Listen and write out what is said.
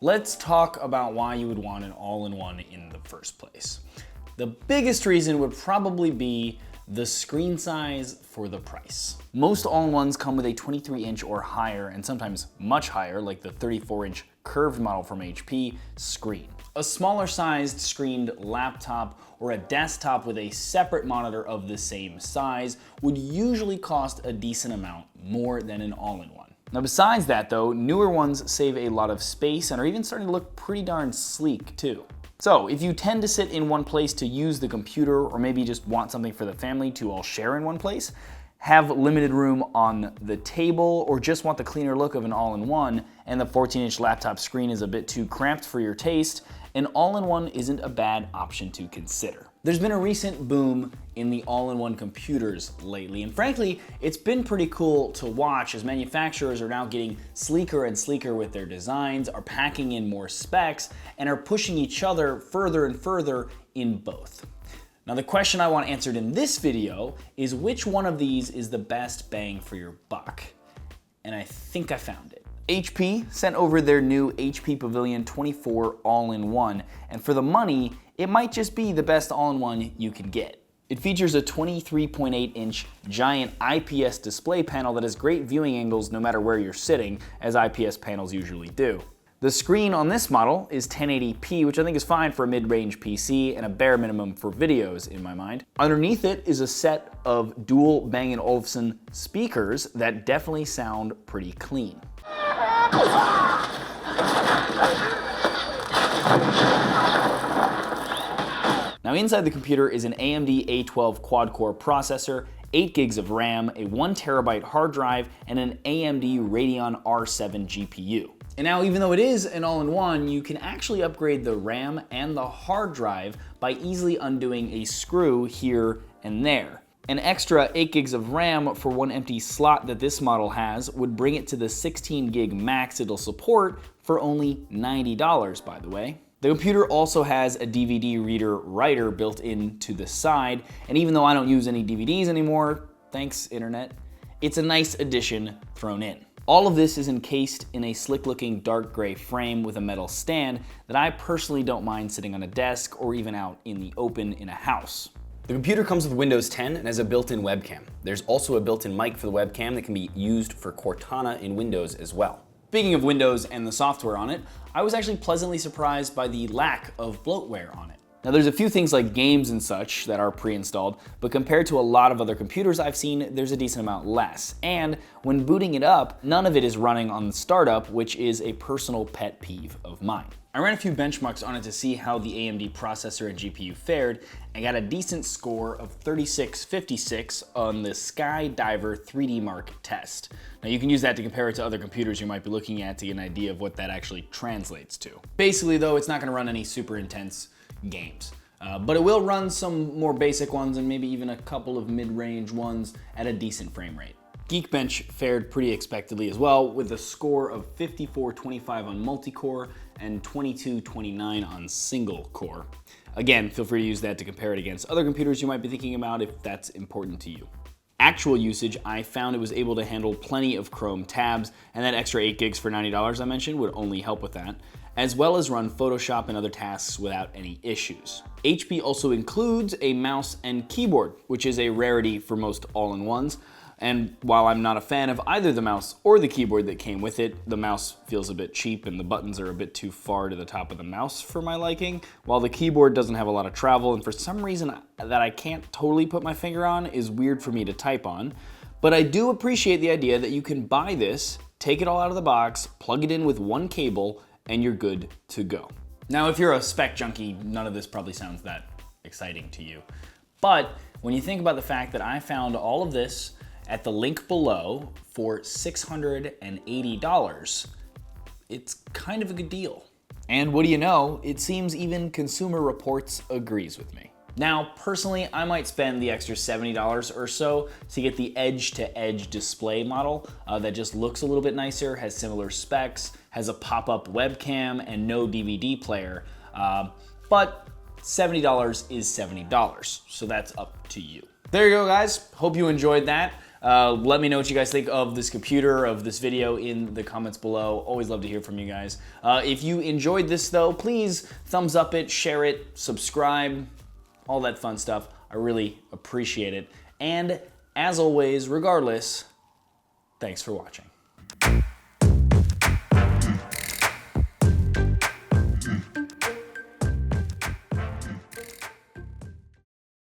Let's talk about why you would want an all-in-one in the first place. The biggest reason would probably be the screen size for the price. Most all-in-ones come with a 23-inch or higher, and sometimes much higher, like the 34-inch curved model from HP, screen. A smaller sized screened laptop or a desktop with a separate monitor of the same size would usually cost a decent amount more than an all-in-one. Now besides that though, newer ones save a lot of space and are even starting to look pretty darn sleek too. So if you tend to sit in one place to use the computer, or maybe just want something for the family to all share in one place, have limited room on the table, or just want the cleaner look of an all-in-one, and the 14-inch laptop screen is a bit too cramped for your taste, an all-in-one isn't a bad option to consider. There's been a recent boom in the all-in-one computers lately, and frankly, it's been pretty cool to watch as manufacturers are now getting sleeker and sleeker with their designs, are packing in more specs, and are pushing each other further and further in both. Now the question I want answered in this video is which one of these is the best bang for your buck? And I think I found it. HP sent over their new HP Pavilion 24 all-in-one, and for the money, it might just be the best all-in-one you can get. It features a 23.8-inch giant IPS display panel that has great viewing angles no matter where you're sitting, as IPS panels usually do. The screen on this model is 1080p, which I think is fine for a mid-range PC and a bare minimum for videos in my mind. Underneath it is a set of dual Bang & Olufsen speakers that definitely sound pretty clean. Now inside the computer is an AMD A12 quad-core processor, 8 gigs of RAM, a 1 terabyte hard drive, and an AMD Radeon R7 GPU. And now even though it is an all-in-one, you can actually upgrade the RAM and the hard drive by easily undoing a screw here and there. An extra 8 gigs of RAM for one empty slot that this model has would bring it to the 16 gig max it'll support for only $90, by the way. The computer also has a DVD reader writer built into the side, and even though I don't use any DVDs anymore, thanks internet, it's a nice addition thrown in. All of this is encased in a slick-looking dark gray frame with a metal stand that I personally don't mind sitting on a desk or even out in the open in a house. The computer comes with Windows 10 and has a built-in webcam. There's also a built-in mic for the webcam that can be used for Cortana in Windows as well. Speaking of Windows and the software on it, I was actually pleasantly surprised by the lack of bloatware on it. Now there's a few things like games and such that are pre-installed, but compared to a lot of other computers I've seen, there's a decent amount less. And when booting it up, none of it is running on the startup, which is a personal pet peeve of mine. I ran a few benchmarks on it to see how the AMD processor and GPU fared, and got a decent score of 3656 on the Skydiver 3D Mark test. Now you can use that to compare it to other computers you might be looking at to get an idea of what that actually translates to. Basically though, it's not going to run any super intense games. But it will run some more basic ones and maybe even a couple of mid-range ones at a decent frame rate. Geekbench fared pretty expectedly as well, with a score of 5425 on multi-core and 2229 on single core. Again, feel free to use that to compare it against other computers you might be thinking about if that's important to you. Actual usage, I found it was able to handle plenty of Chrome tabs, and that extra 8 gigs for $90 I mentioned would only help with that, as well as run Photoshop and other tasks without any issues. HP also includes a mouse and keyboard, which is a rarity for most all-in-ones. And while I'm not a fan of either the mouse or the keyboard that came with it, the mouse feels a bit cheap and the buttons are a bit too far to the top of the mouse for my liking, while the keyboard doesn't have a lot of travel, and for some reason that I can't totally put my finger on is weird for me to type on. But I do appreciate the idea that you can buy this, take it all out of the box, plug it in with one cable, and you're good to go. Now if you're a spec junkie, none of this probably sounds that exciting to you. But when you think about the fact that I found all of this at the link below for $680, it's kind of a good deal. And what do you know, it seems even Consumer Reports agrees with me. Now, personally, I might spend the extra $70 or so to get the edge-to-edge display model that just looks a little bit nicer, has similar specs, has a pop-up webcam, and no DVD player. But $70 is $70, so that's up to you. There you go, guys. Hope you enjoyed that. Let me know what you guys think of this computer, of this video in the comments below. Always love to hear from you guys. If you enjoyed this though, please thumbs up it, share it, subscribe, all that fun stuff. I really appreciate it. And as always, regardless, thanks for watching.